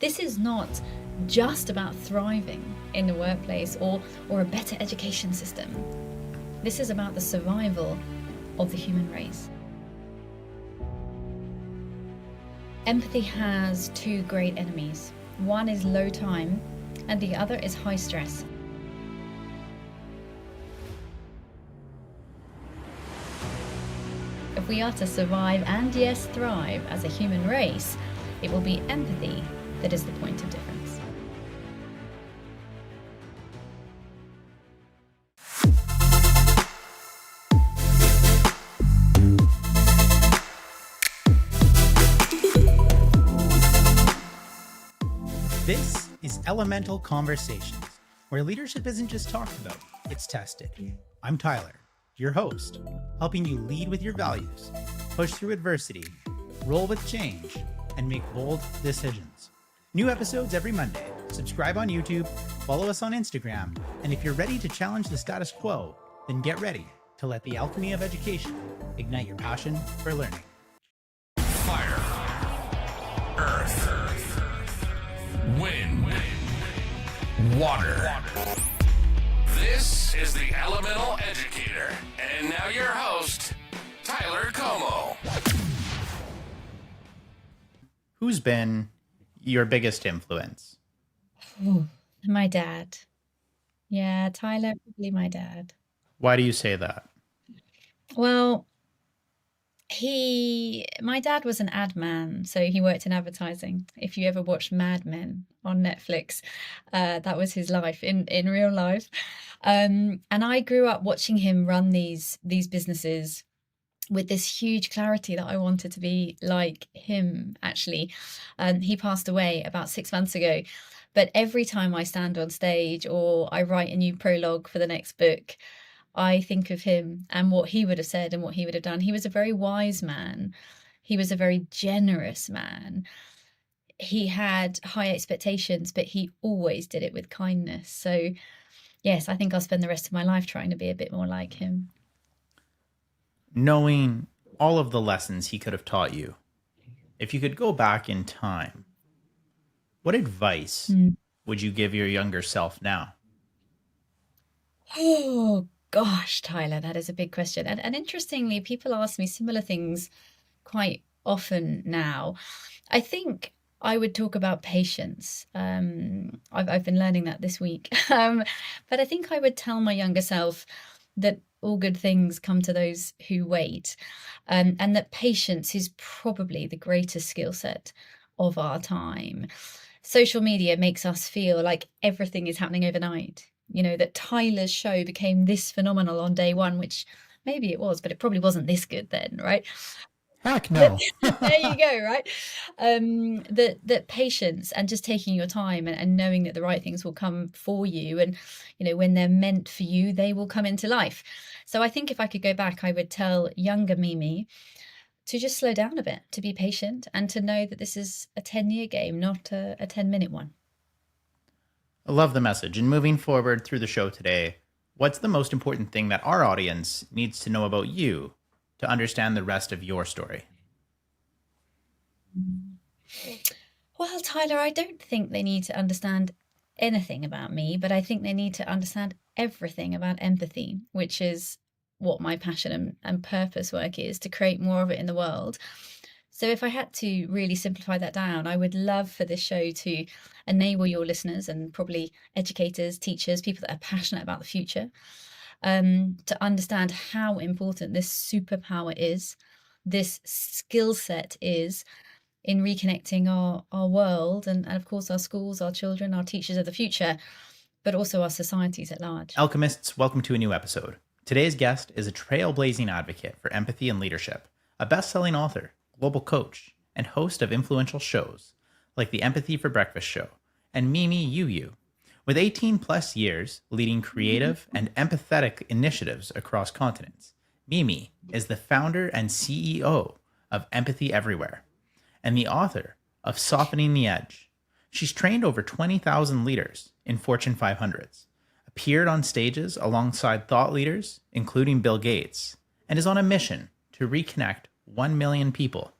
This is not just about thriving in the workplace or a better education system. This is about the survival of the human race. Empathy has two great enemies. One is low time, and the other is high stress. If we are to survive and, yes, thrive as a human race, it will be empathy that is the point of difference. This is Elemental Conversations, where leadership isn't just talked about, it's tested. I'm Tyler, your host, helping you lead with your values, push through adversity, roll with change, and make bold decisions. New episodes every Monday. Subscribe on YouTube, follow us on Instagram, and if you're ready to challenge the status quo, then get ready to let the alchemy of education ignite your passion for learning. Fire, earth, wind, water. This is the Elemental Educator, and now your host, Tyler Comeau. Who's been your biggest influence? Ooh, my dad. Yeah, Tyler, probably my dad. Why do you say that? Well, my dad was an ad man, so he worked in advertising. If you ever watched Mad Men on Netflix, that was his life in real life. And I grew up watching him run these businesses with this huge clarity that I wanted to be like him, actually. He passed away about 6 months ago. But every time I stand on stage or I write a new prologue for the next book, I think of him and what he would have said and what he would have done. He was a very wise man. He was a very generous man. He had high expectations, but he always did it with kindness. So, yes, I think I'll spend the rest of my life trying to be a bit more like him. Knowing all of the lessons he could have taught you, if you could go back in time, what advice would you give your younger self now? Oh, gosh, Tyler, that is a big question. And interestingly, people ask me similar things quite often now. I think I would talk about patience. I've been learning that this week. But I think I would tell my younger self that all good things come to those who wait, and that patience is probably the greatest skill set of our time. Social media makes us feel like everything is happening overnight. You know, that Tyler's show became this phenomenal on day one, which maybe it was, but it probably wasn't this good then, right? Heck no. There you go, right? That patience and just taking your time and knowing that the right things will come for you, and when they're meant for you, they will come into life. So I think if I could go back, I would tell younger Mimi to just slow down a bit, to be patient, and to know that this is a 10-year game, not a 10-minute one. I love the message. And moving forward through the show today, what's the most important thing that our audience needs to know about you to understand the rest of your story? Well, Tyler, I don't think they need to understand anything about me, but I think they need to understand everything about empathy, which is what my passion and purpose work is, to create more of it in the world. So if I had to really simplify that down, I would love for this show to enable your listeners, and probably educators, teachers, people that are passionate about the future, to understand how important this superpower is, this skill set is, in reconnecting our world and of course our schools, our children, our teachers of the future, but also our societies at large. Alchemists, welcome to a new episode. Today's guest is a trailblazing advocate for empathy and leadership, a best-selling author, global coach, and host of influential shows like the Empathy for Breakfast show and Mimi You. With 18 plus years leading creative and empathetic initiatives across continents, Mimi is the founder and CEO of Empathy Everywhere and the author of Softening the Edge. She's trained over 20,000 leaders in Fortune 500s, appeared on stages alongside thought leaders, including Bill Gates, and is on a mission to reconnect 1 million people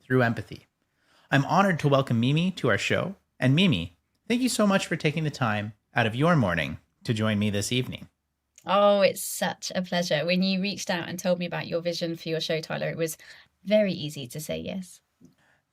through empathy. I'm honored to welcome Mimi to our show And Mimi, thank you so much for taking the time out of your morning to join me this evening. Oh, it's such a pleasure. When you reached out and told me about your vision for your show, Tyler, it was very easy to say yes.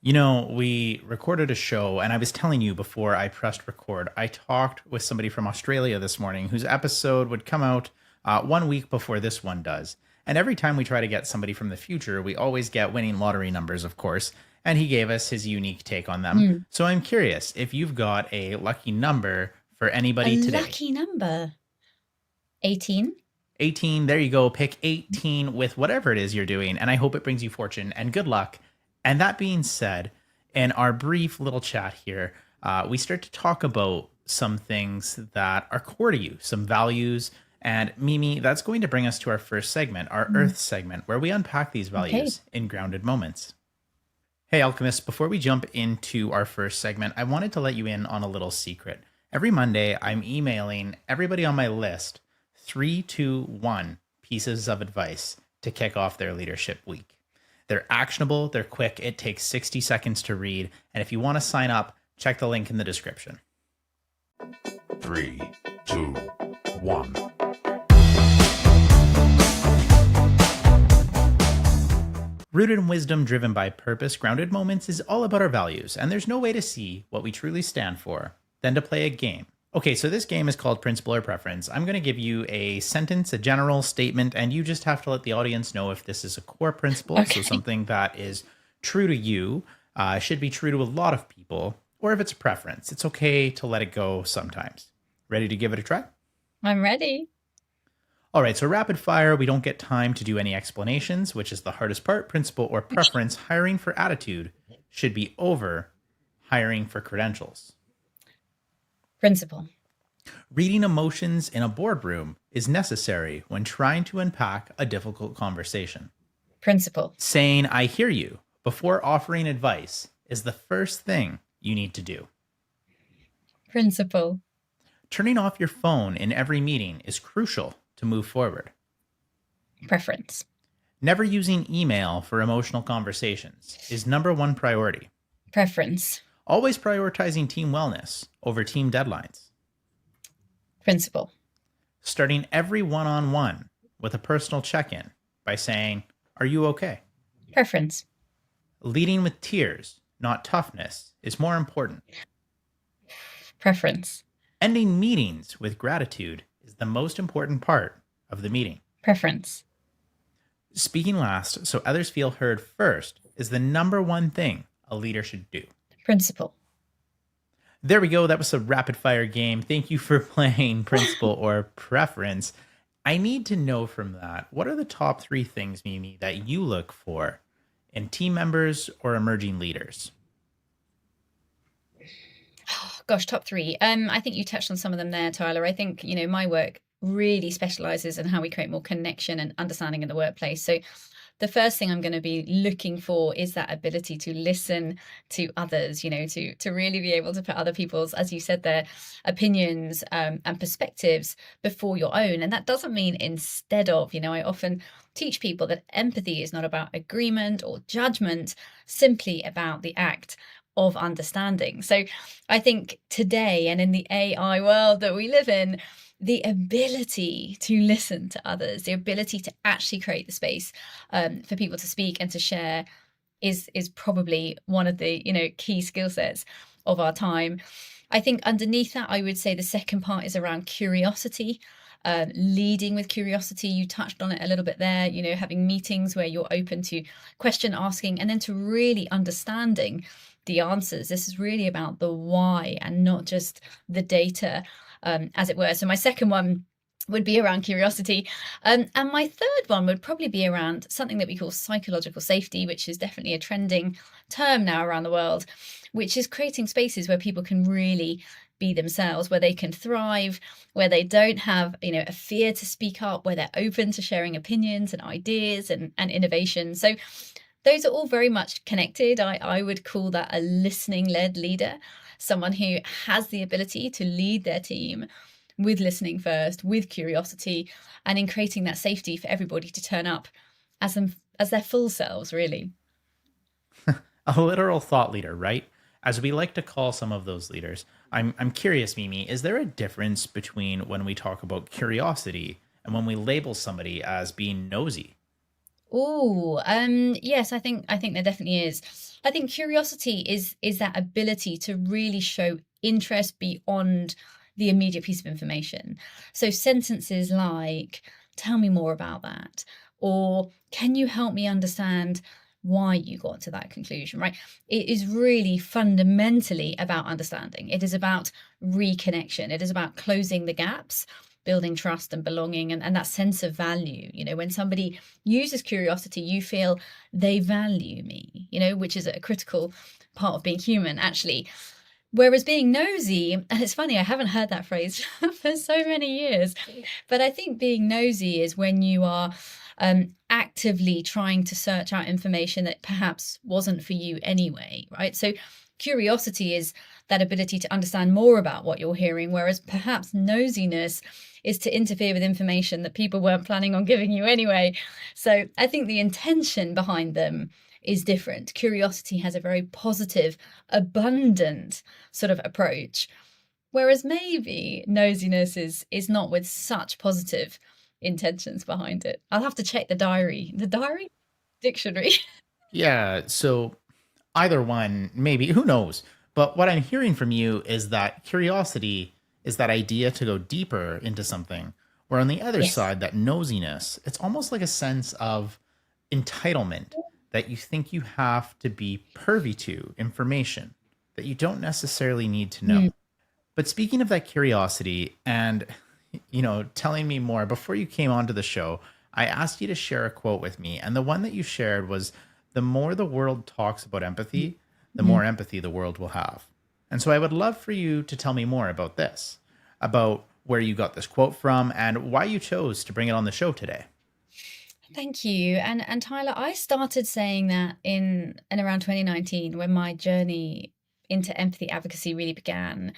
You know, we recorded a show, and I was telling you before I pressed record, I talked with somebody from Australia this morning whose episode would come out 1 week before this one does. And every time we try to get somebody from the future, we always get winning lottery numbers, of course. And he gave us his unique take on them. So I'm curious if you've got a lucky number for anybody today. Lucky number. 18. 18. There you go. Pick 18 with whatever it is you're doing. And I hope it brings you fortune and good luck. And that being said, in our brief little chat here, we start to talk about some things that are core to you, some values. And Mimi, that's going to bring us to our first segment, our Earth segment, where we unpack these values in grounded moments. Hey, Alchemists, before we jump into our first segment, I wanted to let you in on a little secret. Every Monday, I'm emailing everybody on my list 3 to 1 pieces of advice to kick off their leadership week. They're actionable, they're quick, it takes 60 seconds to read, and if you want to sign up, check the link in the description. 3, 2, 1. Rooted in wisdom, driven by purpose, Grounded Moments is all about our values, and there's no way to see what we truly stand for than to play a game. Okay, so this game is called Principle or Preference. I'm going to give you a sentence, a general statement, and you just have to let the audience know if this is a core principle, so something that is true to you, should be true to a lot of people, or if it's a preference. It's okay to let it go sometimes. Ready to give it a try? I'm ready. All right, so rapid fire, we don't get time to do any explanations, which is the hardest part. Principle or preference, hiring for attitude should be over hiring for credentials. Principle. Reading emotions in a boardroom is necessary when trying to unpack a difficult conversation. Principle. Saying, I hear you, before offering advice is the first thing you need to do. Principle. Turning off your phone in every meeting is crucial to move forward. Preference. Never using email for emotional conversations is number one priority. Preference. Always prioritizing team wellness over team deadlines. Principle. Starting every one-on-one with a personal check-in by saying, are you okay? Preference. Leading with tears, not toughness, is more important. Preference. Ending meetings with gratitude is the most important part of the meeting. Preference. Speaking last so others feel heard first is the number one thing a leader should do. Principle. There we go. That was a rapid fire game. Thank you for playing Principle or Preference. I need to know from that, what are the top 3 things, Mimi, that you look for in team members or emerging leaders? Gosh, top 3. I think you touched on some of them there, Tyler. I think, my work really specializes in how we create more connection and understanding in the workplace. So the first thing I'm going to be looking for is that ability to listen to others, to really be able to put other people's, as you said there, opinions and perspectives before your own. And that doesn't mean instead of, I often teach people that empathy is not about agreement or judgment, simply about the act of understanding. So I think today, and in the AI world that we live in, the ability to listen to others, the ability to actually create the space for people to speak and to share is probably one of the key skill sets of our time. I think underneath that, I would say the second part is around curiosity. Leading with curiosity, you touched on it a little bit there, having meetings where you're open to question asking and then to really understanding the answers. This is really about the why and not just the data, as it were. So my second one would be around curiosity. And my third one would probably be around something that we call psychological safety, which is definitely a trending term now around the world, which is creating spaces where people can really be themselves, where they can thrive, where they don't have, a fear to speak up, where they're open to sharing opinions and ideas and innovation. So those are all very much connected. I would call that a listening-led leader, someone who has the ability to lead their team with listening first, with curiosity, and in creating that safety for everybody to turn up as their full selves, really. A literal thought leader, right? As we like to call some of those leaders, I'm curious, Mimi, is there a difference between when we talk about curiosity and when we label somebody as being nosy? Oh, yes, I think there definitely is. I think curiosity is that ability to really show interest beyond the immediate piece of information. So sentences like, tell me more about that, or can you help me understand why you got to that conclusion, right? It is really fundamentally about understanding. It is about reconnection. It is about closing the gaps, building trust and belonging, and that sense of value. When somebody uses curiosity, you feel they value me, which is a critical part of being human, actually. Whereas being nosy, and it's funny, I haven't heard that phrase for so many years, but I think being nosy is when you are actively trying to search out information that perhaps wasn't for you anyway, right? So curiosity is that ability to understand more about what you're hearing, whereas perhaps nosiness is to interfere with information that people weren't planning on giving you anyway. So I think the intention behind them is different. Curiosity has a very positive, abundant sort of approach, whereas maybe nosiness is not with such positive intentions behind it. I'll have to check the diary. The diary? Dictionary. Yeah, so either one, maybe, who knows? But what I'm hearing from you is that curiosity is that idea to go deeper into something, where on the other Yes. side, that nosiness, it's almost like a sense of entitlement that you think you have to be privy to information that you don't necessarily need to know. Mm. But speaking of that curiosity and, telling me more, before you came onto the show, I asked you to share a quote with me. And the one that you shared was, the more the world talks about empathy, the more Mhm. empathy the world will have. And so I would love for you to tell me more about this, about where you got this quote from and why you chose to bring it on the show today. Thank you. And Tyler, I started saying that in around 2019 when my journey into empathy advocacy really began.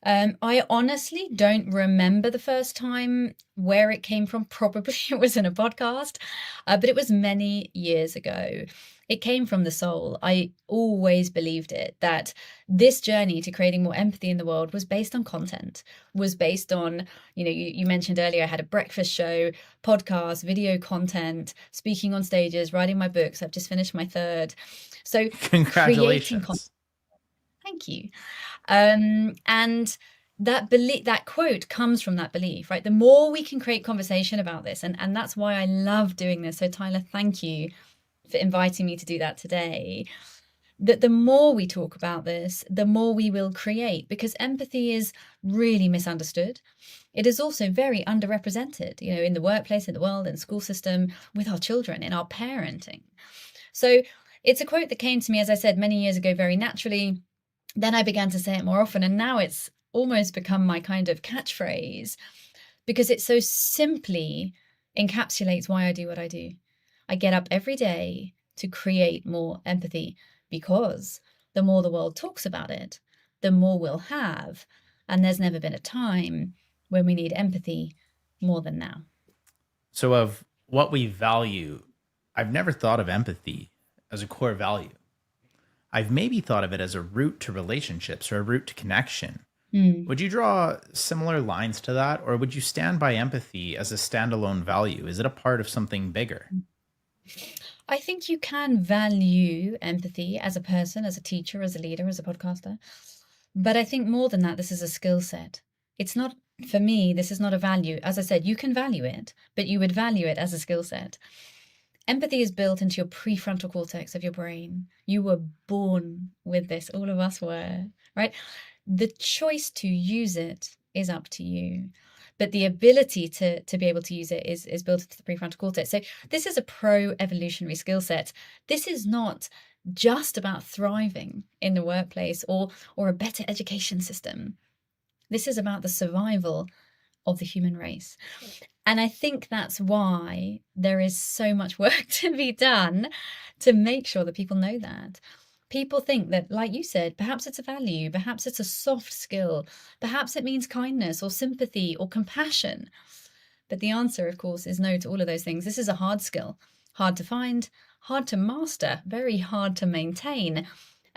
I honestly don't remember the first time where it came from. Probably it was in a podcast, but it was many years ago. It came from the soul. I always believed it, that this journey to creating more empathy in the world was based on content, was based on, you mentioned earlier, I had a breakfast show, podcast, video content, speaking on stages, writing my books. I've just finished my third. So creating content. Congratulations. Thank you. And that quote comes from that belief, right? The more we can create conversation about this, and that's why I love doing this. So Tyler, thank you for inviting me to do that today. That the more we talk about this, the more we will create, because empathy is really misunderstood. It is also very underrepresented, in the workplace, in the world, in the school system, with our children, in our parenting. So it's a quote that came to me, as I said, many years ago, very naturally. Then I began to say it more often, and now it's almost become my kind of catchphrase because it so simply encapsulates why I do what I do. I get up every day to create more empathy because the more the world talks about it, the more we'll have. And there's never been a time when we need empathy more than now. So, of what we value, I've never thought of empathy as a core value. I've maybe thought of it as a route to relationships or a route to connection. Mm. Would you draw similar lines to that, or would you stand by empathy as a standalone value? Is it a part of something bigger? I think you can value empathy as a person, as a teacher, as a leader, as a podcaster. But I think more than that, this is a skill set. It's not, for me, this is not a value. As I said, you can value it, but you would value it as a skill set. Empathy is built into your prefrontal cortex of your brain. You were born with this. All of us were, right? The choice to use it is up to you. But the ability to be able to use it is built into the prefrontal cortex. So this is a pro-evolutionary skill set. This is not just about thriving in the workplace or a better education system. This is about the survival of the human race. And I think that's why there is so much work to be done to make sure that people know that. People think that, like you said, perhaps it's a value, perhaps it's a soft skill, perhaps it means kindness or sympathy or compassion. But the answer, of course, is no to all of those things. This is a hard skill, hard to find, hard to master, very hard to maintain.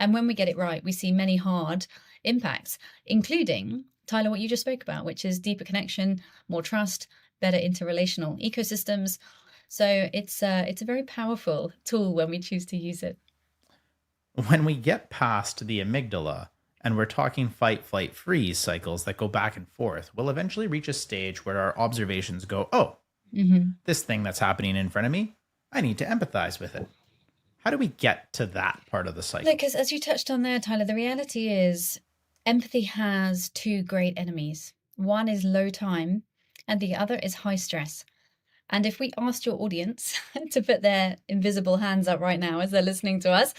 And when we get it right, we see many hard impacts, including, Tyler, what you just spoke about, which is deeper connection, more trust, better interrelational ecosystems. So it's a very powerful tool when we choose to use it. When we get past the amygdala and we're talking fight, flight, freeze cycles that go back and forth, we'll eventually reach a stage where our observations go, oh, this thing that's happening in front of me, I need to empathize with it. How do we get to that part of the cycle? Because as you touched on there, Tyler, the reality is empathy has two great enemies. One is low time and the other is high stress. And if we asked your audience to put their invisible hands up right now as they're listening to us,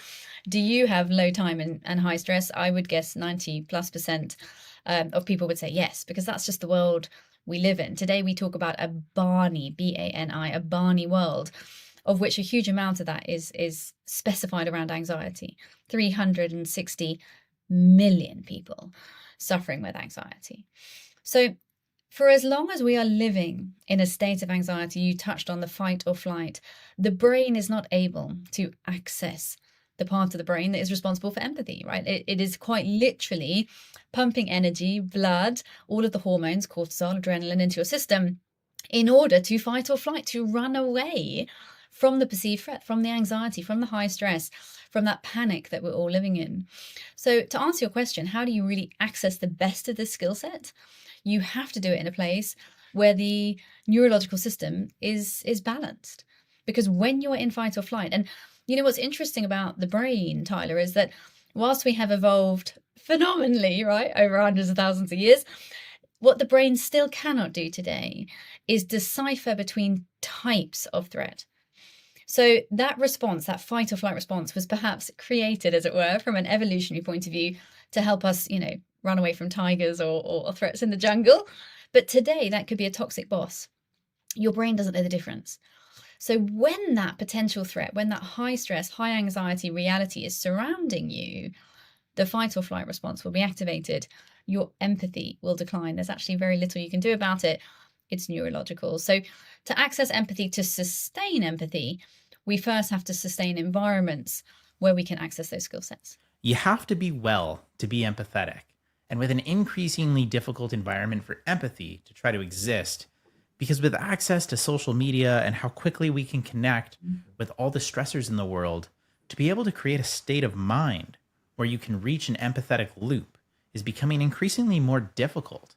do you have low time and high stress? I would guess 90+% of people would say yes, because that's just the world we live in. Today, we talk about a Barney, B-A-N-I, a Barney world, of which a huge amount of that is specified around anxiety. 360 million people suffering with anxiety. So for as long as we are living in a state of anxiety, you touched on the fight or flight, the brain is not able to access the part of the brain that is responsible for empathy, right? It is quite literally pumping energy, blood, all of the hormones, cortisol, adrenaline into your system in order to fight or flight, to run away from the perceived threat, from the anxiety, from the high stress, from that panic that we're all living in. So to answer your question, how do you really access the best of this skill set? You have to do it in a place where the neurological system is balanced. Because when you're in fight or flight, and you know what's interesting about the brain, Tyler, is that whilst we have evolved phenomenally, right, over hundreds of thousands of years, what the brain still cannot do today is decipher between types of threat. So that response, that fight or flight response, was perhaps created, as it were, from an evolutionary point of view to help us, run away from tigers or threats in the jungle. But today, that could be a toxic boss. Your brain doesn't know the difference. So when that potential threat, when that high stress, high anxiety reality is surrounding you, the fight or flight response will be activated. Your empathy will decline. There's actually very little you can do about it. It's neurological. So to access empathy, to sustain empathy, we first have to sustain environments where we can access those skill sets. You have to be well to be empathetic. And with an increasingly difficult environment for empathy to try to exist, because with access to social media and how quickly we can connect with all the stressors in the world, to be able to create a state of mind where you can reach an empathetic loop is becoming increasingly more difficult.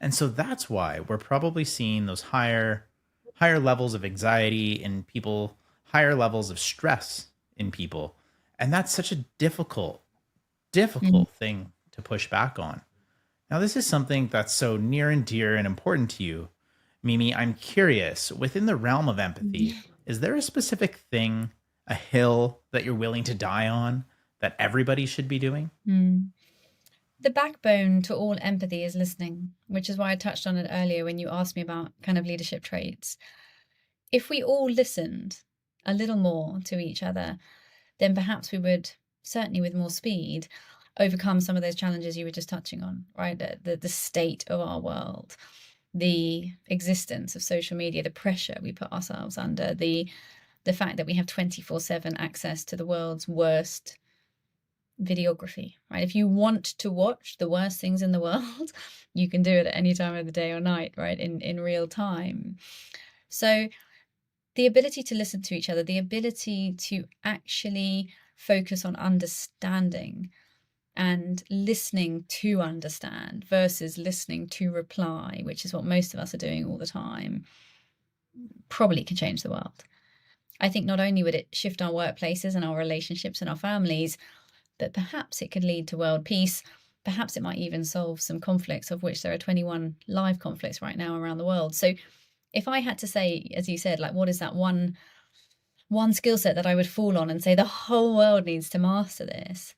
And so that's why we're probably seeing those higher levels of anxiety in people, higher levels of stress in people. And that's such a difficult thing to push back on. Now, this is something that's so near and dear and important to you. Mimi, I'm curious, within the realm of empathy, is there a specific thing, a hill that you're willing to die on that everybody should be doing? The backbone to all empathy is listening, which is why I touched on it earlier when you asked me about kind of leadership traits. If we all listened a little more to each other, then perhaps we would, certainly with more speed, overcome some of those challenges you were just touching on, right? The state of our world, the existence of social media, the pressure we put ourselves under, the fact that we have 24/7 access to the world's worst videography, right? If you want to watch the worst things in the world, you can do it at any time of the day or night, right? In real time. So the ability to listen to each other, the ability to actually focus on understanding and listening to understand versus listening to reply, which is what most of us are doing all the time, probably can change the world. I think not only would it shift our workplaces and our relationships and our families, but perhaps it could lead to world peace. Perhaps it might even solve some conflicts, of which there are 21 live conflicts right now around the world. So if I had to say, as you said, like, what is that one skill set that I would fall on and say the whole world needs to master this,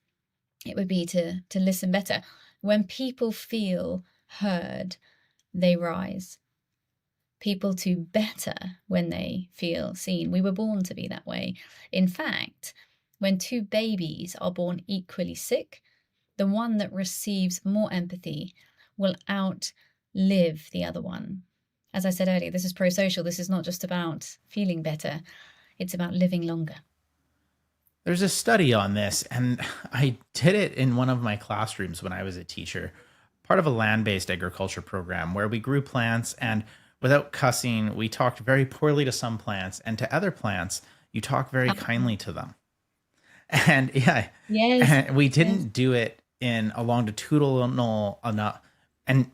it would be to listen better. When people feel heard, they rise. People do better when they feel seen. We were born to be that way. In fact, when two babies are born equally sick, the one that receives more empathy will outlive the other one. As I said earlier, this is pro-social. This is not just about feeling better. It's about living longer. There's a study on this, and I did it in one of my classrooms when I was a teacher, part of a land based agriculture program where we grew plants. And without cussing, we talked very poorly to some plants, and to other plants, you talk very Ah, kindly to them. And yeah, yes, and we yes. didn't do it in a longitudinal enough, and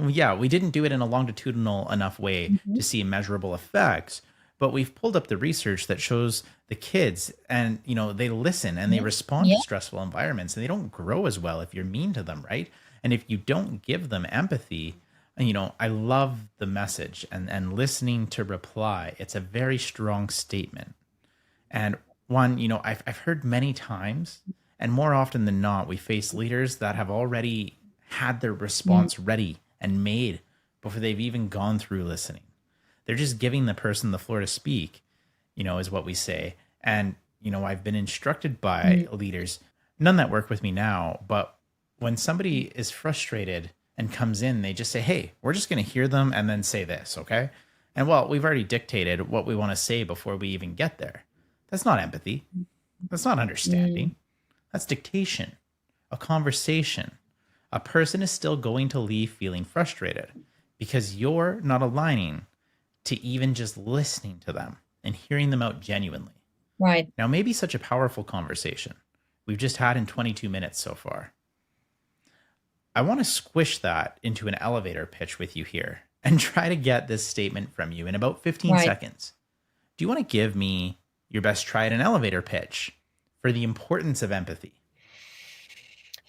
yeah, we didn't do it in a longitudinal enough way Mhm. to see measurable effects. But we've pulled up the research that shows the kids, and they listen and they Yeah. respond to Yeah. stressful environments, and they don't grow as well if you're mean to them, right? And if you don't give them empathy, I love the message and listening to reply. It's a very strong statement. And one, I've heard many times, and more often than not, we face leaders that have already had their Mm. response ready and made before they've even gone through listening. They're just giving the person the floor to speak, is what we say. And, I've been instructed by Mm. leaders, none that work with me now, but when somebody is frustrated and comes in, they just say, hey, we're just going to hear them and then say this, okay? And well, we've already dictated what we want to say before we even get there. That's not empathy. That's not Mm. understanding. That's dictation, a conversation. A person is still going to leave feeling frustrated because you're not aligning to even just listening to them and hearing them out genuinely. Right. Now, maybe such a powerful conversation we've just had in 22 minutes so far. I want to squish that into an elevator pitch with you here and try to get this statement from you in about 15 Right. seconds. Do you want to give me your best try at an elevator pitch for the importance of empathy?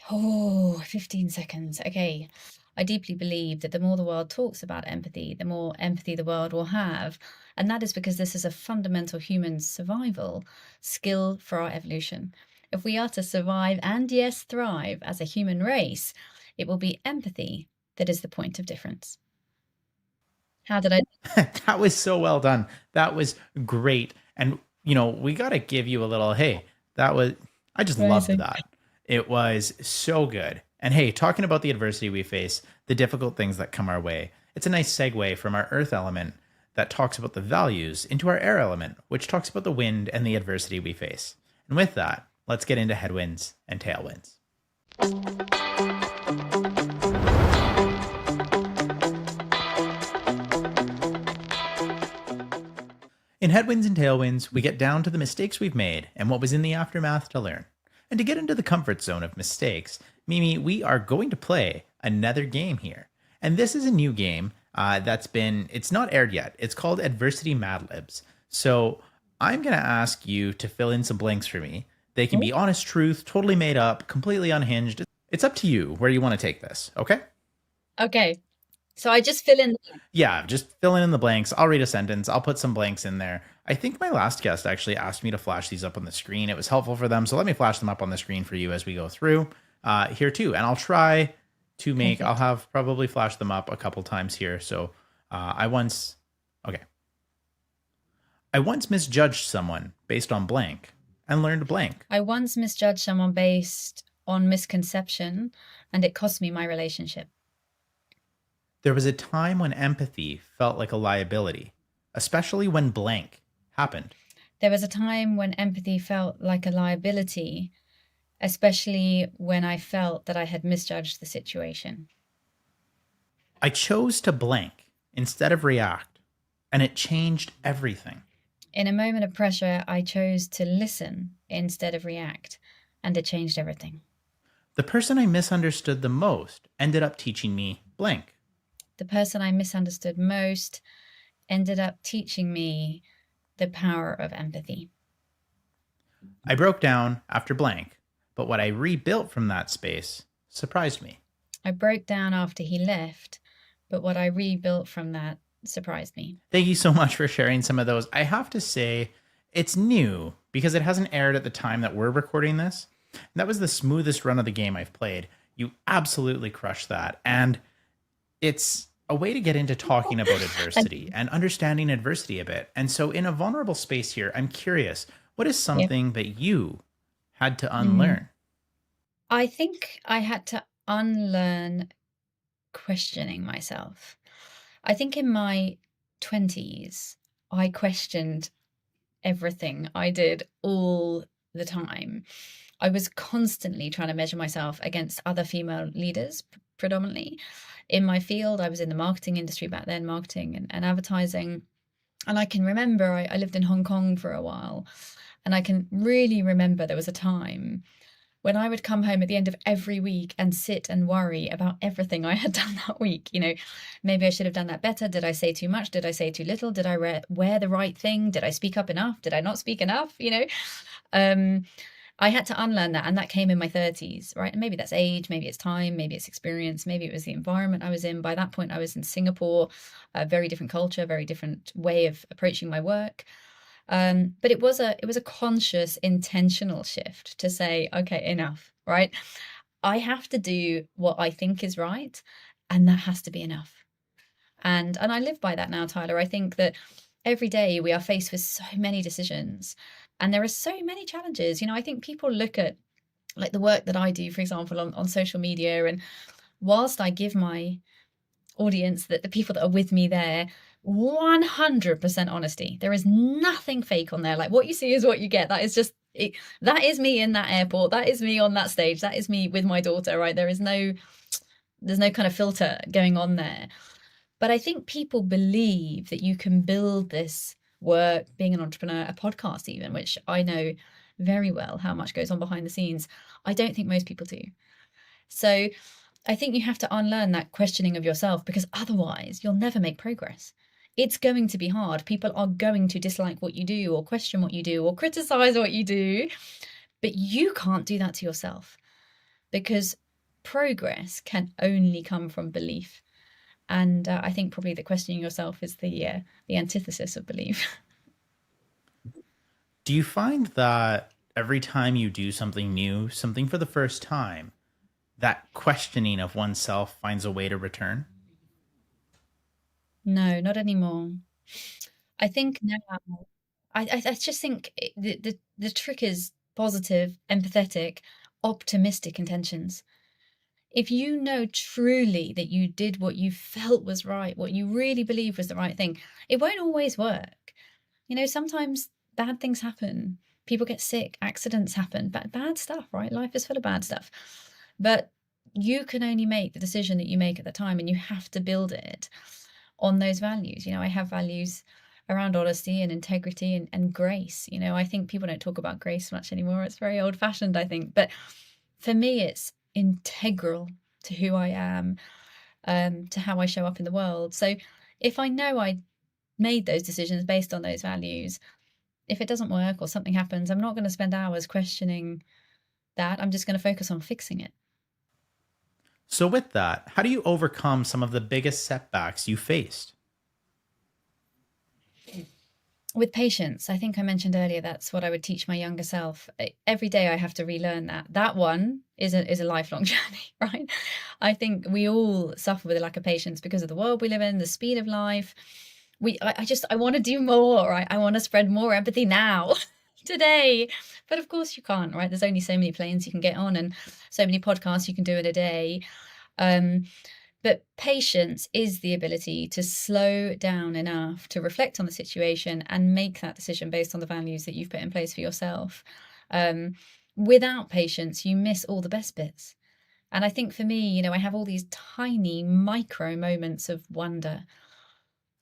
Oh, 15 seconds. Okay. I deeply believe that the more the world talks about empathy, the more empathy the world will have. And that is because this is a fundamental human survival skill for our evolution. If we are to survive and, yes, thrive as a human race, it will be empathy that is the point of difference. How did I? That was so well done. That was great. And, we got to give you a little, hey, that was, I just loved Amazing. that. It was so good. And hey, talking about the adversity we face, the difficult things that come our way, it's a nice segue from our earth element that talks about the values into our air element, which talks about the wind and the adversity we face. And with that, let's get into headwinds and tailwinds. In Headwinds and Tailwinds, we get down to the mistakes we've made and what was in the aftermath to learn. And to get into the comfort zone of mistakes, Mimi, we are going to play another game here. And this is a new game it's not aired yet. It's called Adversity Mad Libs. So I'm going to ask you to fill in some blanks for me. They can Oh, be honest truth, totally made up, completely unhinged. It's up to you where you want to take this, okay? okay. So I just fill in. Yeah, just filling in the blanks. I'll read a sentence. I'll put some blanks in there. I think my last guest actually asked me to flash these up on the screen. It was helpful for them. So let me flash them up on the screen for you as we go through here too. And I'll try to I'll Perfect. have probably flashed them up a couple times here. So okay. I once misjudged someone based on blank and learned blank. I once misjudged someone based on misconception, and it cost me my relationship. There was a time when empathy felt like a liability, especially when blank happened. There was a time when empathy felt like a liability, especially when I felt that I had misjudged the situation. I chose to blank instead of react, and it changed everything. In a moment of pressure, I chose to listen instead of react, and it changed everything. The person I misunderstood the most ended up teaching me blank. The person I misunderstood most ended up teaching me the power of empathy. I broke down after blank, but what I rebuilt from that space surprised me. I broke down after he left, but what I rebuilt from that surprised me. Thank you so much for sharing some of those. I have to say, it's new because it hasn't aired at the time that we're recording this. And that was the smoothest run of the game I've played. You absolutely crushed that. And it's a way to get into talking about adversity and understanding adversity a bit. And so, in a vulnerable space here, I'm curious, what is Yeah. something that you had to Mm. unlearn? I think I had to unlearn questioning myself. I think in my 20s, I questioned everything I did all the time, I was constantly trying to measure myself against other female leaders, predominantly. In my field, I was in the marketing industry back then, marketing and advertising. And I can remember I lived in Hong Kong for a while. And I can really remember there was a time when I would come home at the end of every week and sit and worry about everything I had done that week. Maybe I should have done that better. Did I say too much? Did I say too little? Did I wear the right thing? Did I speak up enough? Did I not speak enough? I had to unlearn that, and that came in my 30s, right? And maybe that's age, maybe it's time, maybe it's experience, maybe it was the environment I was in. By that point, I was in Singapore, a very different culture, very different way of approaching my work. But it was a conscious, intentional shift to say, okay, enough, right? I have to do what I think is right, and that has to be enough. And I live by that now, Tyler. I think that every day we are faced with so many decisions, and there are so many challenges. I think people look at like the work that I do, for example, on social media, and whilst I give my audience, that the people that are with me there, 100% honesty. There is nothing fake on there. Like, what you see is what you get. That is just it. That is me in that airport. That is me on that stage. That is me with my daughter, right? There's no kind of filter going on there. But I think people believe that you can build this work, being an entrepreneur, a podcast even, which I know very well how much goes on behind the scenes. I don't think most people do. So I think you have to unlearn that questioning of yourself, because otherwise you'll never make progress. It's going to be hard. People are going to dislike what you do, or question what you do, or criticize what you do. But you can't do that to yourself, because progress can only come from belief. And I think probably the questioning yourself is the antithesis of belief. Do you find that every time you do something new, something for the first time, that questioning of oneself finds a way to return? No, not anymore. I think now, I just think the trick is positive, empathetic, optimistic intentions. If you know truly that you did what you felt was right, what you really believe was the right thing, it won't always work. Sometimes bad things happen. People get sick, accidents happen, bad stuff, right? Life is full of bad stuff. But you can only make the decision that you make at the time, and you have to build it on those values. I have values around honesty and integrity and grace. I think people don't talk about grace much anymore. It's very old fashioned, I think. But for me, it's integral to who I am, to how I show up in the world. So if I know I made those decisions based on those values, if it doesn't work or something happens, I'm not going to spend hours questioning that. I'm just going to focus on fixing it. So with that, how do you overcome some of the biggest setbacks you faced? With patience. I think I mentioned earlier, that's what I would teach my younger self. Every day I have to relearn that. That one is a lifelong journey, right? I think we all suffer with a lack of patience because of the world we live in, the speed of life. I want to do more, right? I want to spread more empathy now, today. But of course you can't, right? There's only so many planes you can get on and so many podcasts you can do in a day. But patience is the ability to slow down enough to reflect on the situation and make that decision based on the values that you've put in place for yourself. Without patience, you miss all the best bits. And I think for me, I have all these tiny micro moments of wonder,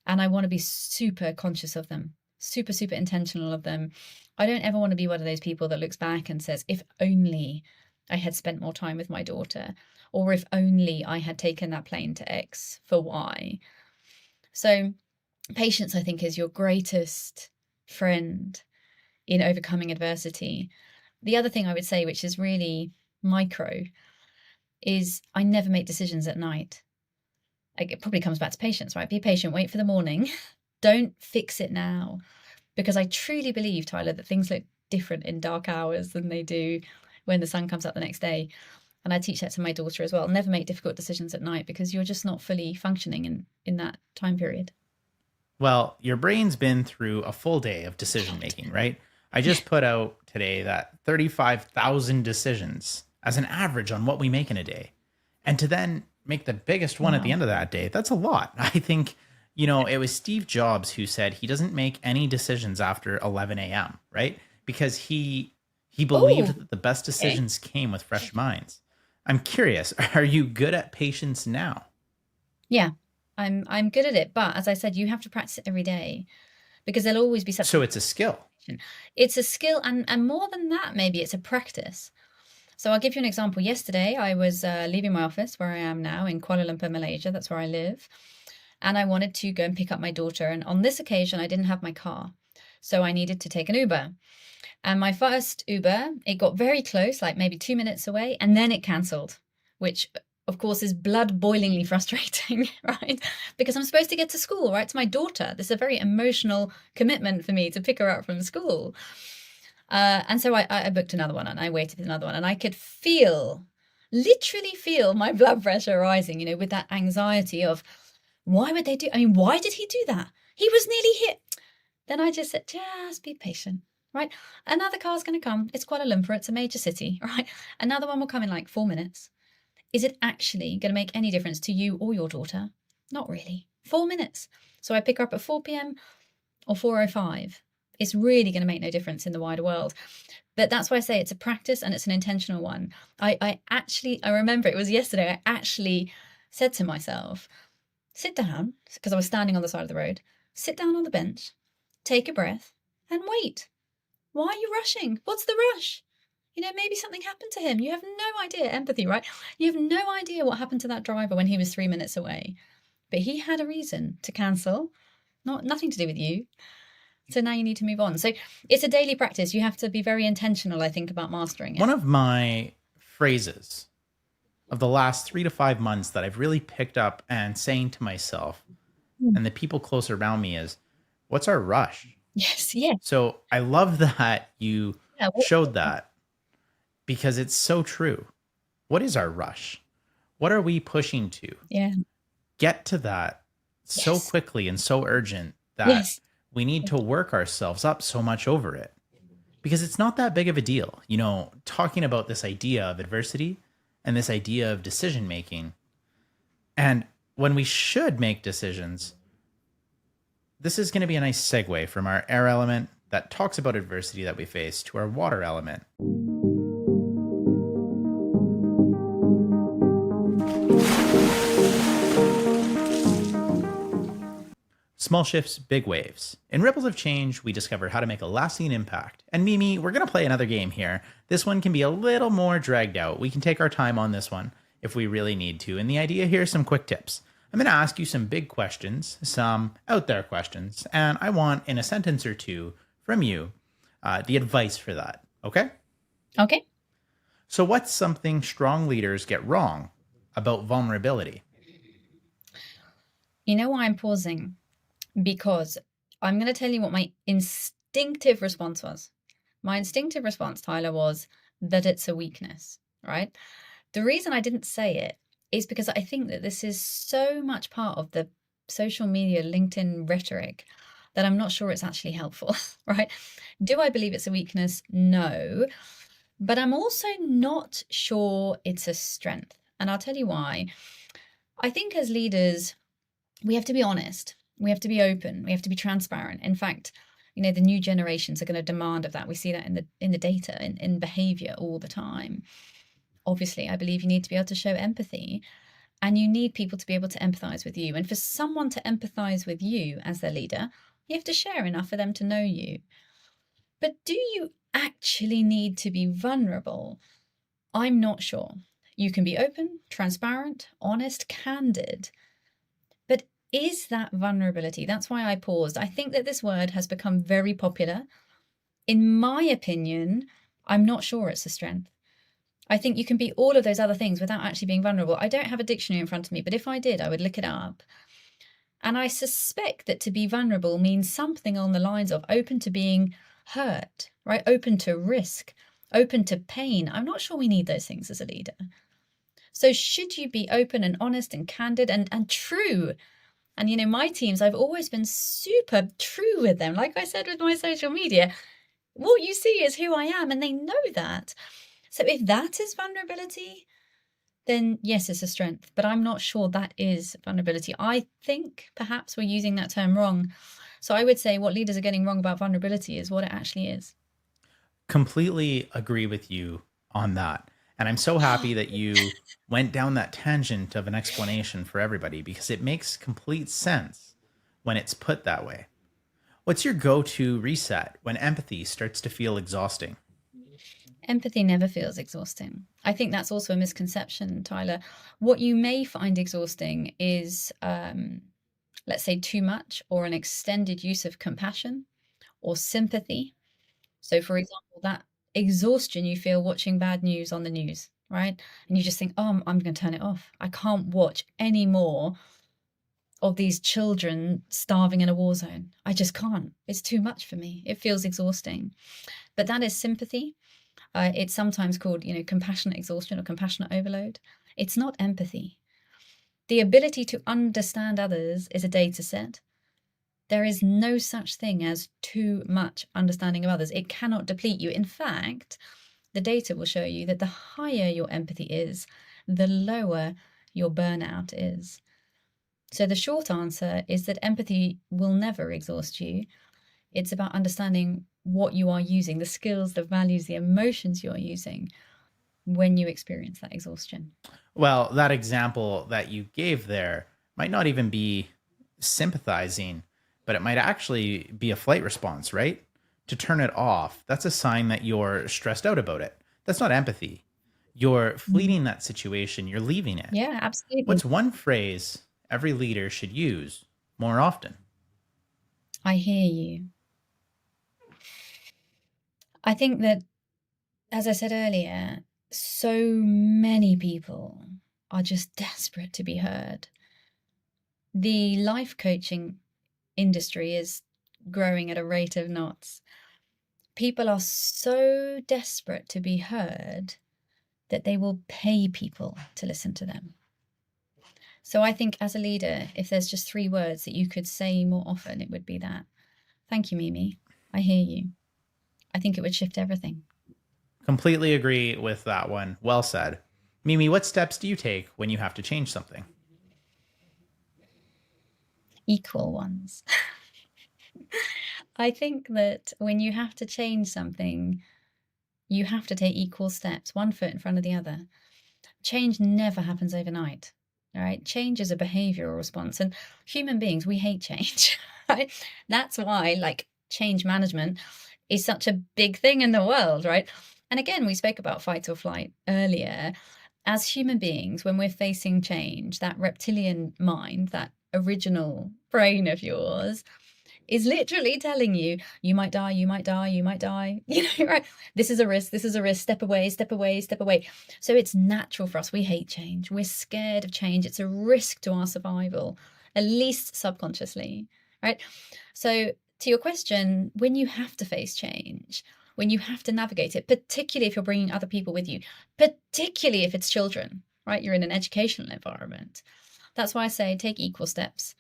and I want to be super conscious of them, super, super intentional of them. I don't ever want to be one of those people that looks back and says, if only I had spent more time with my daughter, or if only I had taken that plane to X for Y. So patience, I think, is your greatest friend in overcoming adversity. The other thing I would say, which is really micro, is I never make decisions at night. It probably comes back to patience, right? Be patient, wait for the morning. Don't fix it now. Because I truly believe, Tyler, that things look different in dark hours than they do when the sun comes up the next day. And I teach that to my daughter as well. Never make difficult decisions at night, because you're just not fully functioning in that time period. Well, your brain's been through a full day of decision making, right? I just put out today that 35,000 decisions as an average on what we make in a day. And to then make the biggest one at the end of that day, that's a lot. I think, it was Steve Jobs who said he doesn't make any decisions after 11 a.m., right? Because he He Oh, believed that the best okay. decisions came with fresh minds. I'm curious, are you good at patience now? Yeah, I'm good at it, but as I said, you have to practice it every day because there'll always be So something. it's a skill. It's a skill, and more than that, maybe it's a practice. So I'll give you an example. Yesterday, I was leaving my office where I am now in Kuala Lumpur, Malaysia. That's where I live. And I wanted to go and pick up my daughter. And on this occasion, I didn't have my car. So I needed to take an Uber. And my first Uber, it got very close, like maybe 2 minutes away, and then it cancelled, which of course is blood boilingly frustrating, right? Because I'm supposed to get to school, right? To my daughter. This is a very emotional commitment for me to pick her up from school. And so I booked another one and I waited for another one, and I could literally feel my blood pressure rising, with that anxiety of why would they do? I mean, why did he do that? He was nearly hit. Then I just said, just be patient, right? Another car's going to come. It's Kuala Lumpur. It's a major city, right? Another one will come in like 4 minutes. Is it actually going to make any difference to you or your daughter? Not really. 4 minutes. So I pick her up at 4 p.m. or 4:05. It's really going to make no difference in the wider world. But that's why I say it's a practice and it's an intentional one. I remember it was yesterday, I actually said to myself, sit down, because I was standing on the side of the road, sit down on the bench, take a breath, and wait. Why are you rushing? What's the rush? Maybe something happened to him. You have no idea. Empathy, right? You have no idea what happened to that driver when he was 3 minutes away. But he had a reason to cancel, nothing to do with you. So now you need to move on. So it's a daily practice. You have to be very intentional, I think, about mastering it. One of my phrases of the last 3 to 5 months that I've really picked up and saying to myself and the people close around me is, what's our rush? Yes, yes. So I love that you Yeah, showed that, because it's so true. What is our rush? What are we pushing to? yeah. Get to that so Yes. quickly and so urgent that Yes. we need to work ourselves up so much over it, because it's not that big of a deal. Talking about this idea of adversity and this idea of decision making, and when we should make decisions, this is going to be a nice segue from our air element that talks about adversity that we face to our water element. Small shifts, big waves. In Ripples of Change, we discover how to make a lasting impact. And Mimi, we're going to play another game here. This one can be a little more dragged out. We can take our time on this one if we really need to. And the idea here is some quick tips. I'm going to ask you some big questions, some out there questions, and I want, in a sentence or two from you, the advice for that. Okay? Okay. So what's something strong leaders get wrong about vulnerability? You know why I'm pausing? Because I'm going to tell you what my instinctive response was. My instinctive response, Tyler, was that it's a weakness, right? The reason I didn't say it is because I think that this is so much part of the social media, LinkedIn rhetoric that I'm not sure it's actually helpful, right? Do I believe it's a weakness? No. But I'm also not sure it's a strength. And I'll tell you why. I think as leaders, we have to be honest. We have to be open. We have to be transparent. In fact, the new generations are going to demand of that. We see that in the data, in behavior all the time. Obviously, I believe you need to be able to show empathy, and you need people to be able to empathize with you. And for someone to empathize with you as their leader, you have to share enough for them to know you. But do you actually need to be vulnerable? I'm not sure. You can be open, transparent, honest, candid. But is that vulnerability? That's why I paused. I think that this word has become very popular. In my opinion, I'm not sure it's a strength. I think you can be all of those other things without actually being vulnerable. I don't have a dictionary in front of me, but if I did, I would look it up. And I suspect that to be vulnerable means something on the lines of open to being hurt, right? Open to risk, open to pain. I'm not sure we need those things as a leader. So should you be open and honest and candid and true? And my teams, I've always been super true with them. Like I said with my social media, what you see is who I am, and they know that. So if that is vulnerability, then yes, it's a strength. But I'm not sure that is vulnerability. I think perhaps we're using that term wrong. So I would say what leaders are getting wrong about vulnerability is what it actually is. Completely agree with you on that. And I'm so happy that you went down that tangent of an explanation for everybody because it makes complete sense when it's put that way. What's your go to reset when empathy starts to feel exhausting? Empathy never feels exhausting. I think that's also a misconception, Tyler. What you may find exhausting is, let's say, too much or an extended use of compassion or sympathy. So, for example, that exhaustion you feel watching bad news on the news, right? And you just think, oh, I'm going to turn it off. I can't watch any more of these children starving in a war zone. I just can't. It's too much for me. It feels exhausting. But that is sympathy. It's sometimes called, compassionate exhaustion or compassionate overload. It's not empathy. The ability to understand others is a data set. There is no such thing as too much understanding of others. It cannot deplete you. In fact, the data will show you that the higher your empathy is, the lower your burnout is. So the short answer is that empathy will never exhaust you. It's about understanding what you are using, the skills, the values, the emotions you're using when you experience that exhaustion. Well, that example that you gave there might not even be sympathizing, but it might actually be a flight response, right? To turn it off, that's a sign that you're stressed out about it. That's not empathy. You're fleeing that situation, you're leaving it. Yeah, absolutely. What's one phrase every leader should use more often? I hear you. I think that, as I said earlier, so many people are just desperate to be heard. The life coaching industry is growing at a rate of knots. People are so desperate to be heard that they will pay people to listen to them. So I think as a leader, if there's just 3 words that you could say more often, it would be that. Thank you, Mimi. I hear you. I think it would shift everything. Completely agree with that one. Well said. Mimi, what steps do you take when you have to change something? Equal ones. I think that when you have to change something, you have to take equal steps, one foot in front of the other. Change never happens overnight, right? Change is a behavioral response, and human beings, we hate change, right? That's why, change management is such a big thing in the world, right? And again, we spoke about fight or flight earlier. As human beings, when we're facing change, that reptilian mind, that original brain of yours, is literally telling you, you might die, you might die, you might die. Right? This is a risk, step away, step away, step away. So it's natural for us. We hate change. We're scared of change. It's a risk to our survival, at least subconsciously, right? So to your question, when you have to face change, when you have to navigate it, particularly if you're bringing other people with you, particularly if it's children, right? You're in an educational environment. That's why I say take equal steps.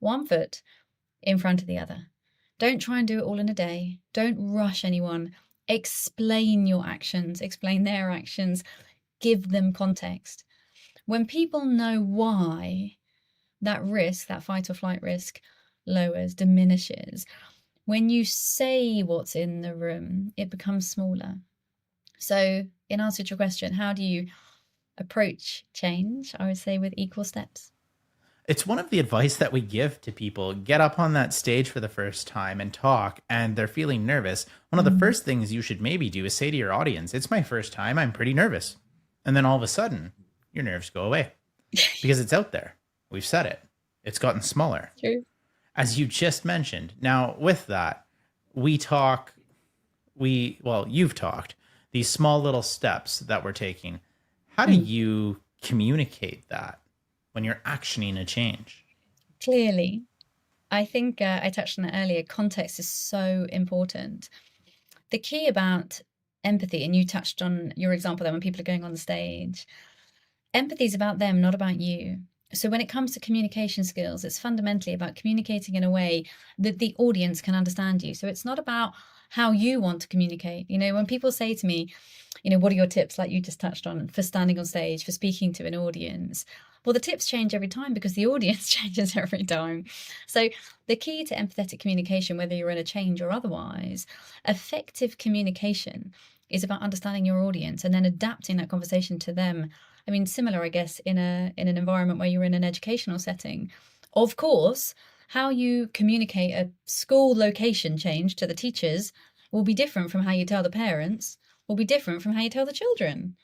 1 foot in front of the other. Don't try and do it all in a day. Don't rush anyone. Explain your actions, explain their actions, give them context. When people know why, that risk, that fight or flight risk, lowers, diminishes. When you say what's in the room, it becomes smaller. So, in answer to your question, how do you approach change? I would say with equal steps. It's one of the advice that we give to people. Get up on that stage for the first time and talk, and they're feeling nervous. One of the first things you should maybe do is say to your audience, it's my first time, I'm pretty nervous. And then all of a sudden, your nerves go away because it's out there. We've said it. It's gotten smaller. True. As you just mentioned. Now, with that, you've talked these small little steps that we're taking. How do you communicate that when you're actioning a change? Clearly. I think I touched on it earlier. Context is so important. The key about empathy, and you touched on your example there when people are going on the stage, empathy is about them, not about you. So when it comes to communication skills, it's fundamentally about communicating in a way that the audience can understand you. So it's not about how you want to communicate. When people say to me, what are your tips, like you just touched on, for standing on stage, for speaking to an audience? Well, the tips change every time because the audience changes every time. So the key to empathetic communication, whether you're in a change or otherwise, effective communication is about understanding your audience and then adapting that conversation to them. I mean, similar, I guess, in an environment where you're in an educational setting. Of course, how you communicate a school location change to the teachers will be different from how you tell the parents, will be different from how you tell the children.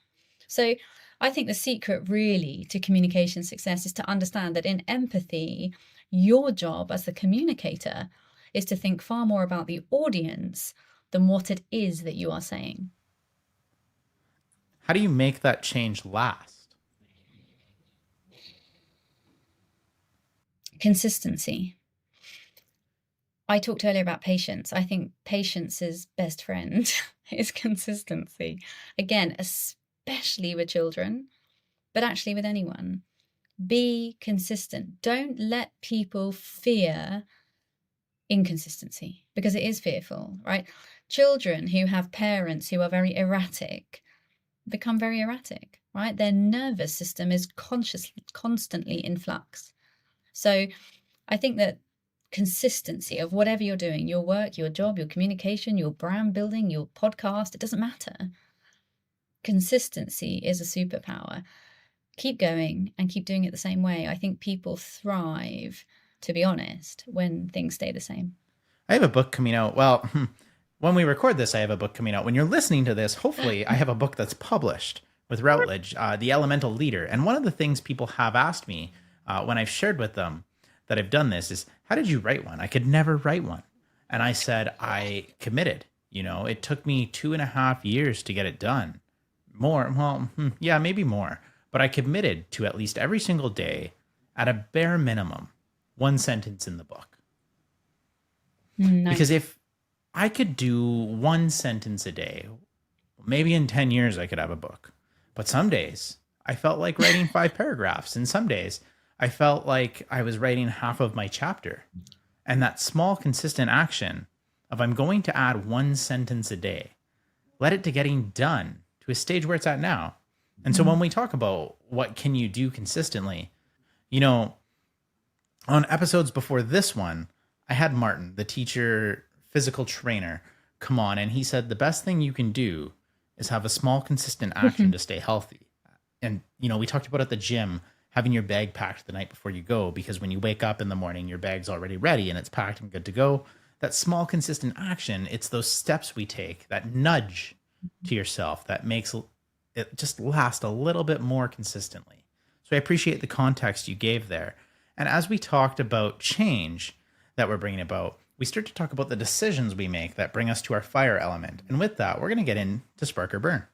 So I think the secret really to communication success is to understand that in empathy, your job as the communicator is to think far more about the audience than what it is that you are saying. How do you make that change last? Consistency. I talked earlier about patience. I think patience's best friend is consistency. Again, especially with children, but actually with anyone. Be consistent. Don't let people fear inconsistency, because it is fearful, right? Children who have parents who are very erratic become very erratic, right? Their nervous system is constantly in flux. So I think that consistency of whatever you're doing, your work, your job, your communication, your brand building, your podcast, it doesn't matter. Consistency is a superpower. Keep going and keep doing it the same way. I think people thrive, to be honest, when things stay the same. I have a book coming out. Well, when we record this, I have a book coming out. When you're listening to this, hopefully I have a book that's published with Routledge, The Elemental Leader. And one of the things people have asked me when I've shared with them that I've done this is, how did you write one? I could never write one. And I said, I committed. It took me 2.5 years to get it done. More, well, yeah, maybe more. But I committed to at least every single day, at a bare minimum, one sentence in the book. Nice. Because if I could do one sentence a day, maybe in 10 years I could have a book. But some days I felt like writing 5 paragraphs. And some days I felt like I was writing half of my chapter. And that small, consistent action of I'm going to add one sentence a day led it to getting done to a stage where it's at now. And so when we talk about what can you do consistently, on episodes before this one, I had Martin, the teacher, physical trainer, come on. And he said, the best thing you can do is have a small, consistent action to stay healthy. And, we talked about at the gym, having your bag packed the night before you go, because when you wake up in the morning, your bag's already ready and it's packed and good to go. That small, consistent action, it's those steps we take, that nudge to yourself that makes it just last a little bit more consistently. So I appreciate the context you gave there. And as we talked about change that we're bringing about, we start to talk about the decisions we make that bring us to our fire element. And with that, we're going to get into spark or burn.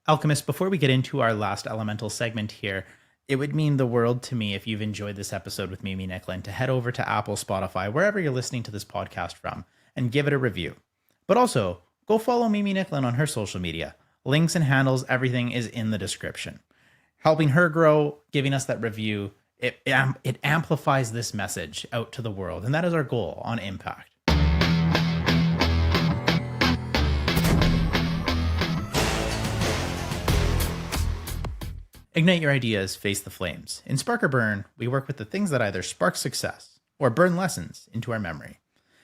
Alchemist, before we get into our last elemental segment here, it would mean the world to me if you've enjoyed this episode with Mimi Nicklin to head over to Apple, Spotify, wherever you're listening to this podcast from, and give it a review. But also, go follow Mimi Nicklin on her social media. Links and handles, everything is in the description. Helping her grow, giving us that review, it amplifies this message out to the world. And that is our goal on Impact. Ignite your ideas, face the flames. In Spark or Burn, we work with the things that either spark success or burn lessons into our memory.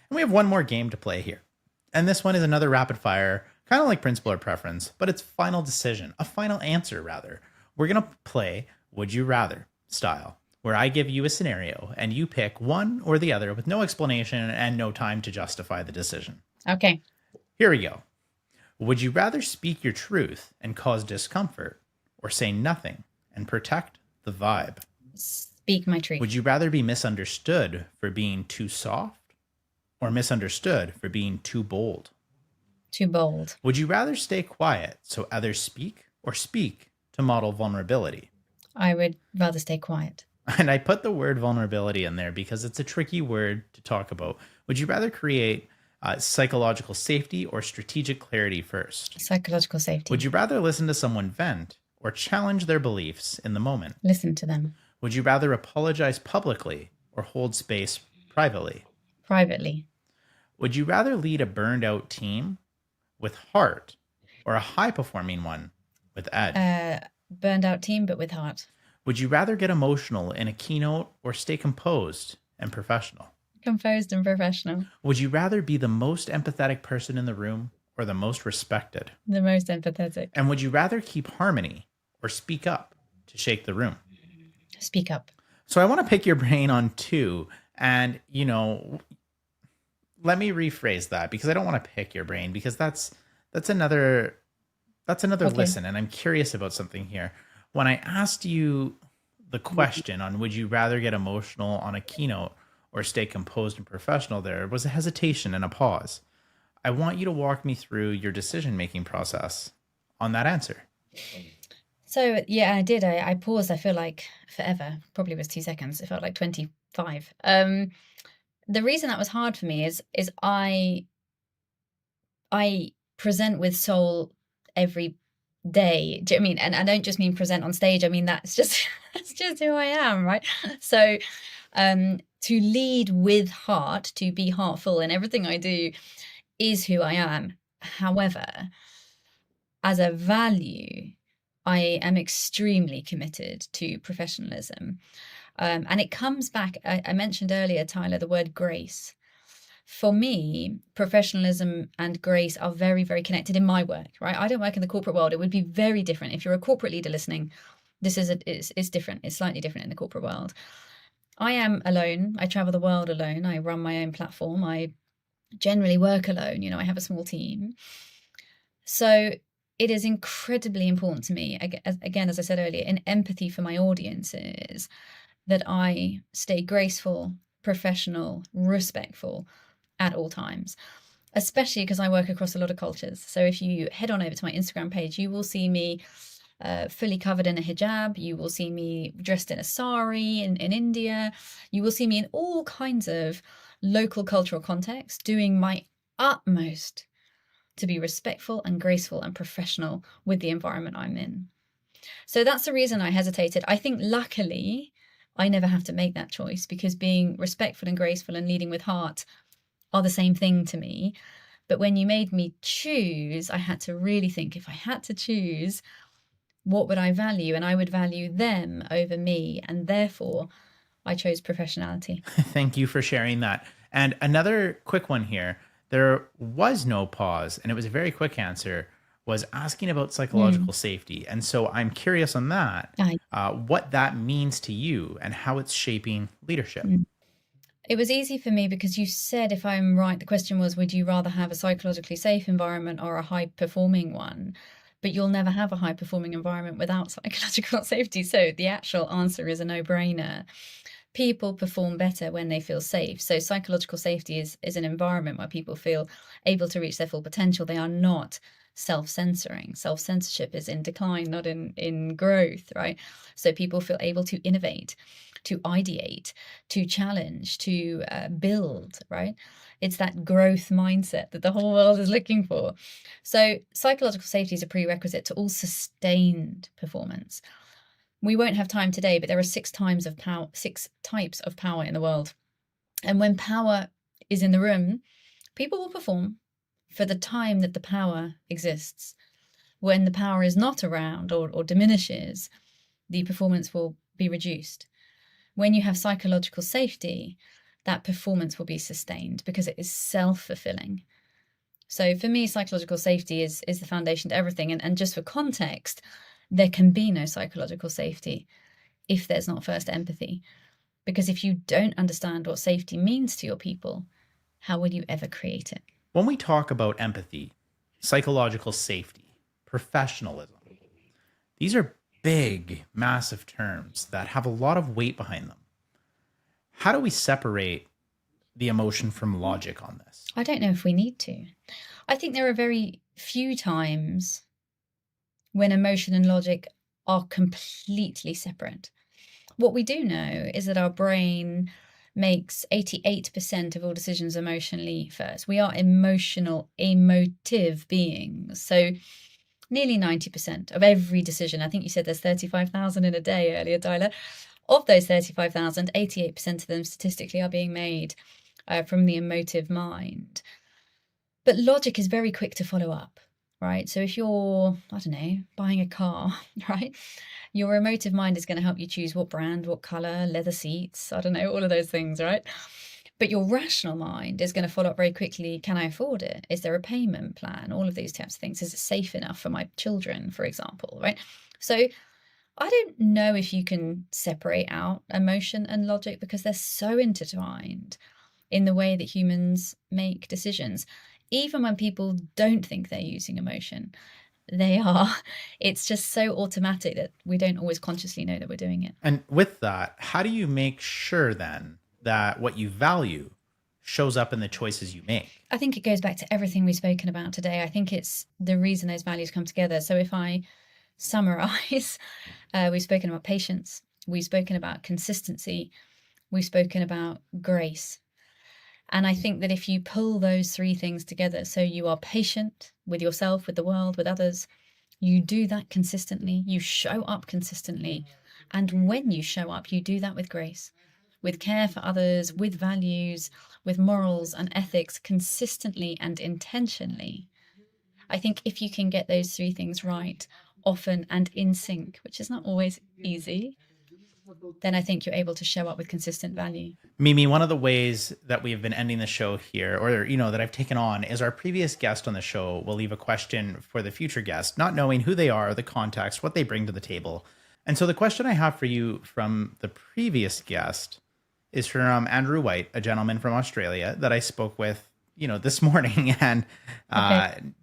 And we have one more game to play here. And this one is another rapid fire, kind of like principle or preference, but it's final decision, a final answer rather. We're going to play Would You Rather style, where I give you a scenario and you pick one or the other with no explanation and no time to justify the decision. Okay. Here we go. Would you rather speak your truth and cause discomfort, or say nothing and protect the vibe? Speak my truth. Would you rather be misunderstood for being too soft, or misunderstood for being too bold? Too bold. Would you rather stay quiet so others speak, or speak to model vulnerability? I would rather stay quiet. And I put the word vulnerability in there because it's a tricky word to talk about. Would you rather create psychological safety or strategic clarity first? Psychological safety. Would you rather listen to someone vent or challenge their beliefs in the moment? Listen to them. Would you rather apologize publicly or hold space privately? Privately. Would you rather lead a burned out team with heart or a high performing one with edge? Burned out team, but with heart. Would you rather get emotional in a keynote or stay composed and professional? Composed and professional. Would you rather be the most empathetic person in the room or the most respected? The most empathetic. And would you rather keep harmony or speak up to shake the room? Speak up. So I want to pick your brain on two. And, let me rephrase that, because I don't want to pick your brain, because that's another Okay. listen. And I'm curious about something here. When I asked you the question on would you rather get emotional on a keynote or stay composed and professional, there was a hesitation and a pause. I want you to walk me through your decision-making process on that answer. So yeah, I did. I paused. I feel like forever. Probably was 2 seconds. It felt like 25. The reason that was hard for me is I present with soul every day. Do you know what I mean? And I don't just mean present on stage. I mean that's just that's just who I am, right? So to lead with heart, to be heartful in everything I do is who I am. However, as a value, I am extremely committed to professionalism. And it comes back, I mentioned earlier, Tyler, the word grace. For me, professionalism and grace are very, very connected in my work, right? I don't work in the corporate world. It would be very different. If you're a corporate leader listening, this is it's different. It's slightly different in the corporate world. I am alone. I travel the world alone. I run my own platform. I generally work alone. I have a small team. So it is incredibly important to me, again, as I said earlier, in empathy for my audiences, that I stay graceful, professional, respectful at all times, especially because I work across a lot of cultures. So if you head on over to my Instagram page, you will see me fully covered in a hijab. You will see me dressed in a sari in India. You will see me in all kinds of local cultural contexts doing my utmost to be respectful and graceful and professional with the environment I'm in. So that's the reason I hesitated. I think luckily I never have to make that choice, because being respectful and graceful and leading with heart are the same thing to me. But when you made me choose, I had to really think, if I had to choose, what would I value? And I would value them over me. And therefore, I chose professionality. Thank you for sharing that. And another quick one here. There was no pause, and it was a very quick answer, was asking about psychological safety. And so I'm curious on that, what that means to you and how it's shaping leadership. It was easy for me because you said, if I'm right, the question was, would you rather have a psychologically safe environment or a high-performing one? But you'll never have a high-performing environment without psychological safety. So the actual answer is a no-brainer. People perform better when they feel safe. So psychological safety is an environment where people feel able to reach their full potential. They are not self-censoring. Self-censorship is in decline, not in growth, right? So people feel able to innovate, to ideate, to challenge, to build, right? It's that growth mindset that the whole world is looking for. So psychological safety is a prerequisite to all sustained performance. We won't have time today, but there are 6 types of power in the world. And when power is in the room, people will perform for the time that the power exists. When the power is not around or diminishes, the performance will be reduced. When you have psychological safety, that performance will be sustained because it is self-fulfilling. So for me, psychological safety is the foundation to everything. And just for context, there can be no psychological safety if there's not first empathy. Because if you don't understand what safety means to your people, how will you ever create it? When we talk about empathy, psychological safety, professionalism, these are big, massive terms that have a lot of weight behind them. How do we separate the emotion from logic on this? I don't know if we need to. I think there are very few times when emotion and logic are completely separate. What we do know is that our brain makes 88% of all decisions emotionally first. We are emotive beings. So nearly 90% of every decision, I think you said there's 35,000 in a day earlier, Tyler. Of those 35,000, 88% of them statistically are being made from the emotive mind. But logic is very quick to follow up, right? So if you're, I don't know, buying a car, right? Your emotive mind is going to help you choose what brand, what color, leather seats, I don't know, all of those things, right? But your rational mind is going to follow up very quickly. Can I afford it? Is there a payment plan? All of these types of things. Is it safe enough for my children, for example, right? So I don't know if you can separate out emotion and logic because they're so intertwined in the way that humans make decisions. Even when people don't think they're using emotion, they are. It's just so automatic that we don't always consciously know that we're doing it. And with that, how do you make sure then that what you value shows up in the choices you make? I think it goes back to everything we've spoken about today. I think it's the reason those values come together. So if I summarize, we've spoken about patience, we've spoken about consistency, we've spoken about grace. And I think that if you pull those three things together, so you are patient with yourself, with the world, with others, you do that consistently, you show up consistently. And when you show up, you do that with grace, with care for others, with values, with morals and ethics, consistently and intentionally. I think if you can get those three things right, often and in sync, which is not always easy, then I think you're able to show up with consistent value. Mimi, one of the ways that we've been ending the show here, or, that I've taken on, is our previous guest on the show will leave a question for the future guest, not knowing who they are, the context, what they bring to the table. And so the question I have for you from the previous guest is from Andrew White, a gentleman from Australia that I spoke with, this morning, and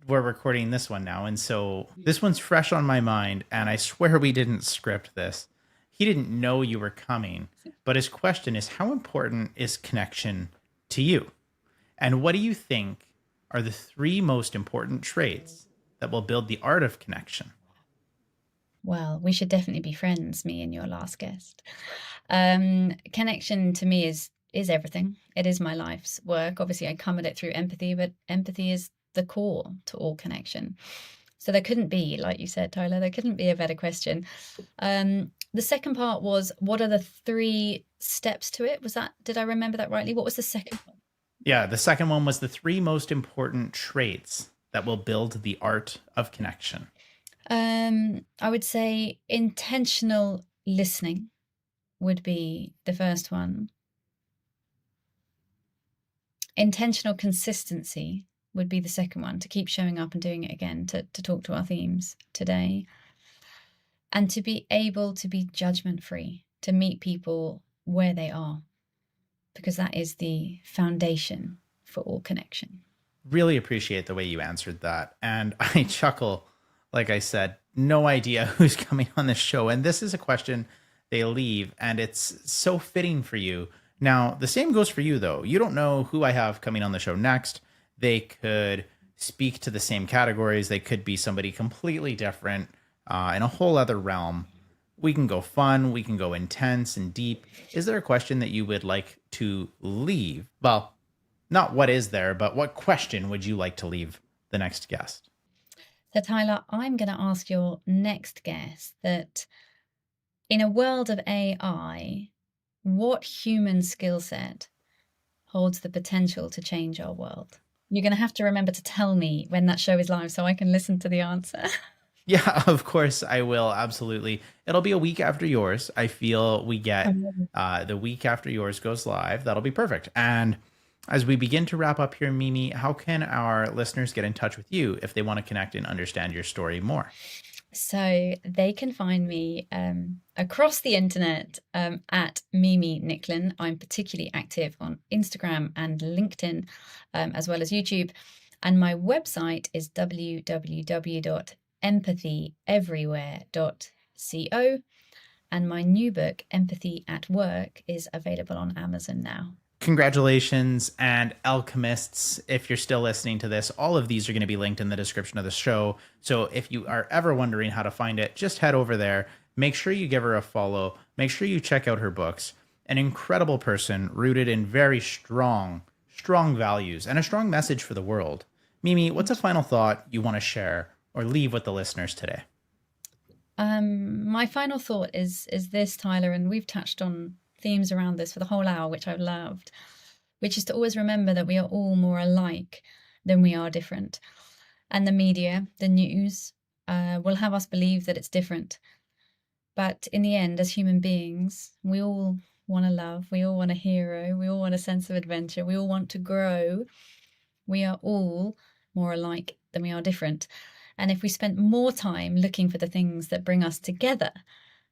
we're recording this one now. And so this one's fresh on my mind, and I swear we didn't script this. He didn't know you were coming, but his question is, how important is connection to you? And what do you think are the three most important traits that will build the art of connection? Well, we should definitely be friends, me and your last guest. Connection to me is everything. It is my life's work. Obviously, I come at it through empathy, but empathy is the core to all connection. So there couldn't be, like you said, Tyler, there couldn't be a better question. The second part was, what are the three steps to it? Did I remember that rightly? What was the second one? Yeah, the second one was the three most important traits that will build the art of connection. I would say intentional listening would be the first one. Intentional consistency would be the second one, to keep showing up and doing it again, to talk to our themes today. And to be able to be judgment-free, to meet people where they are, because that is the foundation for all connection. Really appreciate the way you answered that. And I chuckle, like I said, no idea who's coming on this show. And this is a question they leave, and it's so fitting for you. Now, the same goes for you, though. You don't know who I have coming on the show next. They could speak to the same categories. They could be somebody completely different in a whole other realm. We can go fun. We can go intense and deep. Is there a question that you would like to leave? Well, not what is there, but what question would you like to leave the next guest? So, Tyler, I'm going to ask your next guest that in a world of AI, what human skill set holds the potential to change our world? You're going to have to remember to tell me when that show is live so I can listen to the answer. Yeah, of course I will. Absolutely. It'll be a week after yours. I feel we get the week after yours goes live. That'll be perfect. And as we begin to wrap up here, Mimi, how can our listeners get in touch with you if they want to connect and understand your story more? So they can find me across the internet at Mimi Nicklin. I'm particularly active on Instagram and LinkedIn, as well as YouTube. And my website is www.empathyeverywhere.co. And my new book, Empathy at Work, is available on Amazon now. Congratulations. And alchemists, if you're still listening to this, all of these are going to be linked in the description of the show. So if you are ever wondering how to find it, just head over there. Make sure you give her a follow. Make sure you check out her books. An incredible person rooted in very strong values and a strong message for the world. Mimi, what's a final thought you want to share or leave with the listeners today? My final thought is this, Tyler, and we've touched on themes around this for the whole hour, which I've loved. which is to always remember that we are all more alike than we are different. And the media, the news, will have us believe that it's different. But in the end, as human beings, we all want to love, we all want a hero, we all want a sense of adventure, we all want to grow. We are all more alike than we are different. And if we spent more time looking for the things that bring us together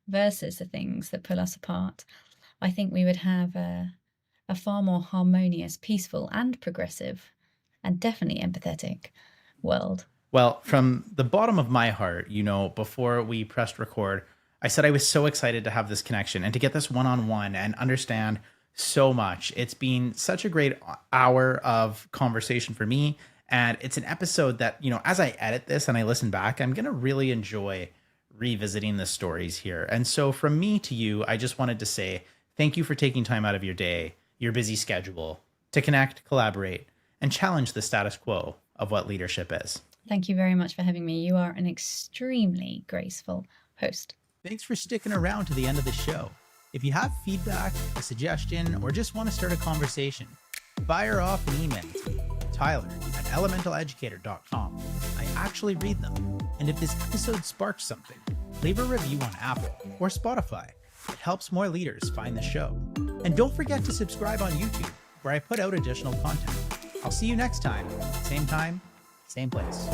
versus the things that pull us apart, I think we would have a far more harmonious, peaceful, and progressive, and definitely empathetic world. Well, from the bottom of my heart, before we pressed record, I said I was so excited to have this connection and to get this one-on-one and understand so much. It's been such a great hour of conversation for me. And it's an episode that, as I edit this and I listen back, I'm going to really enjoy revisiting the stories here. And so from me to you, I just wanted to say thank you for taking time out of your day, your busy schedule, to connect, collaborate, and challenge the status quo of what leadership is. Thank you very much for having me. You are an extremely graceful host. Thanks for sticking around to the end of the show. If you have feedback, a suggestion, or just want to start a conversation, fire off an email to me, Tyler at elementaleducator.com. I actually read them. And if this episode sparks something, leave a review on Apple or Spotify. It helps more leaders find the show. And don't forget to subscribe on YouTube, where I put out additional content. I'll see you next time, same place.